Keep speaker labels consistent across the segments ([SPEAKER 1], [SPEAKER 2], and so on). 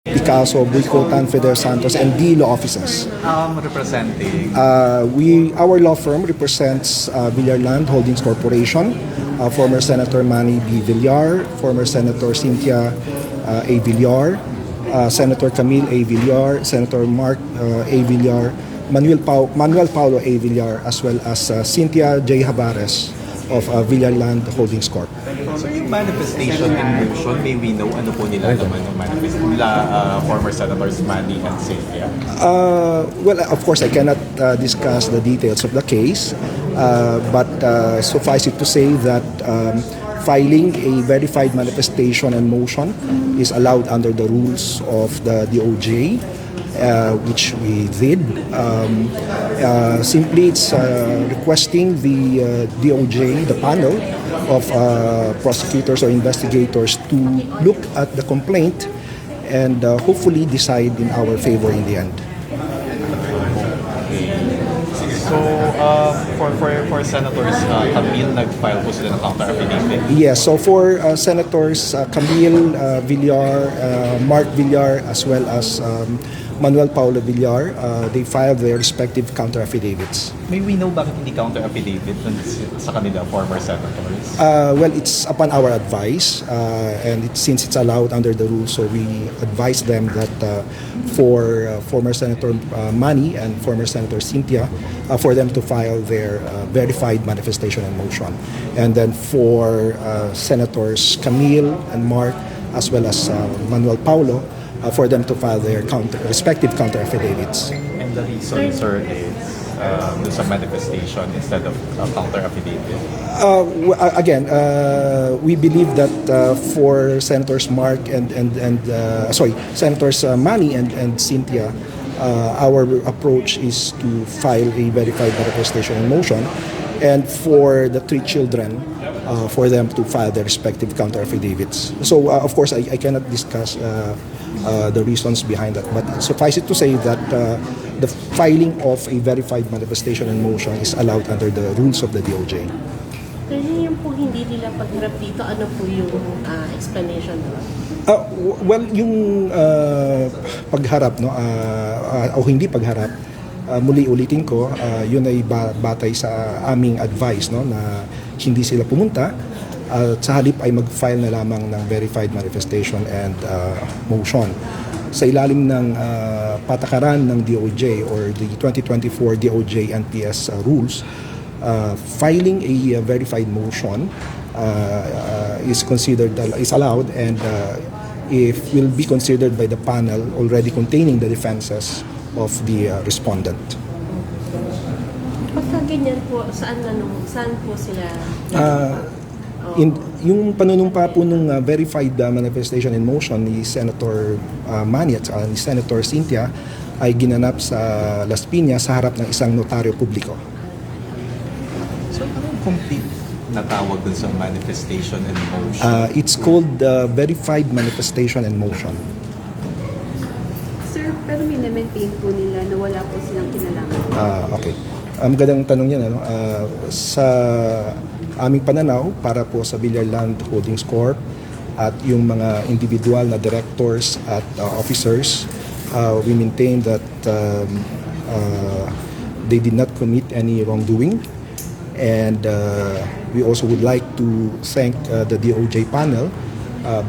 [SPEAKER 1] Picasso, Buicotan, Fidel Santos, and D law offices.
[SPEAKER 2] Representing.
[SPEAKER 1] Our law firm represents Villar Land Holdings Corporation, former Senator Manny B. Villar, former Senator Cynthia A. Villar, Senator Camille A. Villar, Senator Mark A. Villar, Manuel Paulo A. Villar, as well as Cynthia J. Javares of Villar Land Holdings Corp.
[SPEAKER 2] So yung manifestation in motion, may we know ano po nila naman yung manifestation nila, former Senators Manny and Cynthia?
[SPEAKER 1] Well, of course, I cannot discuss the details of the case, but suffice it to say that filing a verified manifestation and motion is allowed under the rules of the DOJ, which we did. Simply, it's requesting the DOJ, the panel of prosecutors or investigators, to look at the complaint and hopefully decide in our favor in the end.
[SPEAKER 2] So, for Senators, Camille, nag-file po sila ng counter-affidavit?
[SPEAKER 1] Yes, so for Senators Camille Villar, Mark Villar, as well as Manuel Paulo Villar, they filed their respective counter-affidavits.
[SPEAKER 2] May we know bakit hindi counter-affidavit sa kanila, former Senators?
[SPEAKER 1] Well, it's upon our advice, and since it's allowed under the rules, so we advise them that for former Senator Manny and former Senator Cynthia, for them to file their verified manifestation and motion. And then for Senators Camille and Mark, as well as Manuel Paulo, for them to file their respective counter-affidavits.
[SPEAKER 2] And the reason, sir, is sa manifestation instead of counter-affidavit?
[SPEAKER 1] Again, we believe that for Senators Mark Senators Manny and Cynthia, our approach is to file a verified manifestation and motion, and for the three children, for them to file their respective counter-affidavits. So, of course, I cannot discuss the reasons behind that, but suffice it to say that the filing of a verified manifestation and motion is allowed under the rules of the DOJ.
[SPEAKER 3] Pero yung po hindi nila pagharap dito, ano po yung explanation?
[SPEAKER 1] Well, yung pagharap, no, o hindi pagharap, muli ulitin ko, yun ay batay sa aming advice, no, na hindi sila pumunta. Sa halip ay mag-file na lamang ng verified manifestation and motion. Sa ilalim ng patakaran ng DOJ or the 2024 DOJ NPS rules, filing a verified motion is allowed, and if will be considered by the panel already containing the defenses of the respondent.
[SPEAKER 3] Pagka ganyan po, saan po sila?
[SPEAKER 1] Yung panunumpa po ng verified manifestation in motion ni Senator Manny at ni Senator Cynthia ay ginanap sa Las Piñas sa harap ng isang notaryo publiko.
[SPEAKER 2] So, anong complete na tawag dun sa manifestation and motion?
[SPEAKER 1] It's called verified manifestation and motion.
[SPEAKER 4] Sir, pero may na-maintain po nila na wala po silang kinalaman.
[SPEAKER 1] Okay. Magandang tanong yan. Ano? Sa aming pananaw, para po sa Villar Land Holdings Corp at yung mga individual na directors at officers, we maintain that they did not commit any wrongdoing, and we also would like to thank the DOJ panel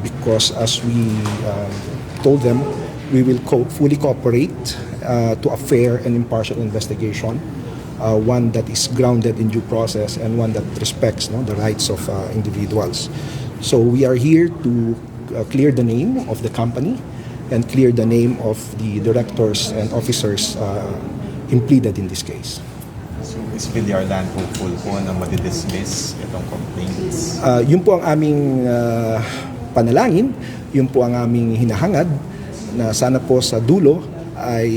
[SPEAKER 1] because, as we told them, we will fully cooperate to a fair and impartial investigation, one that is grounded in due process and one that respects, no, the rights of individuals. So we are here to clear the name of the company and clear the name of the directors and officers impleaded in this case.
[SPEAKER 2] So, is Villar Land hopeful po na madidismiss itong complaints?
[SPEAKER 1] Yun po ang aming panalangin, yun po ang aming hinahangad, na sana po sa dulo ay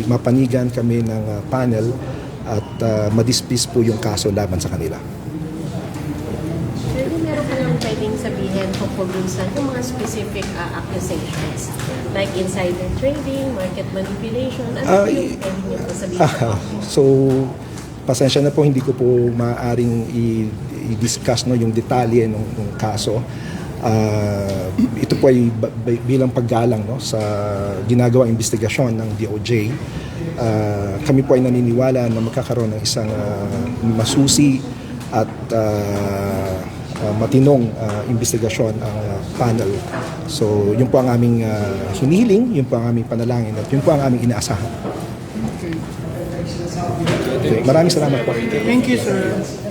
[SPEAKER 1] mapanigan kami ng panel at madismiss po yung kaso laban sa kanila.
[SPEAKER 3] Pero meron po lang pwedeng sabihin tungkol dun sa yung mga specific accusations, like insider trading, market manipulation, ano po yung pwede niyo po sabihin?
[SPEAKER 1] So, pasensya na po, hindi ko po maaaring i-discuss, no, yung detalye ng kaso. Ito po ay bilang paggalang, no, sa ginagawang investigasyon ng DOJ. Kami po ay naniniwala na magkakaroon ng isang masusi at matinong investigasyon ang panel. So yun po ang aming hinihiling, yun po ang aming panalangin, at yun po ang aming inaasahan. Okay, maraming salamat po.
[SPEAKER 5] Thank you, sir.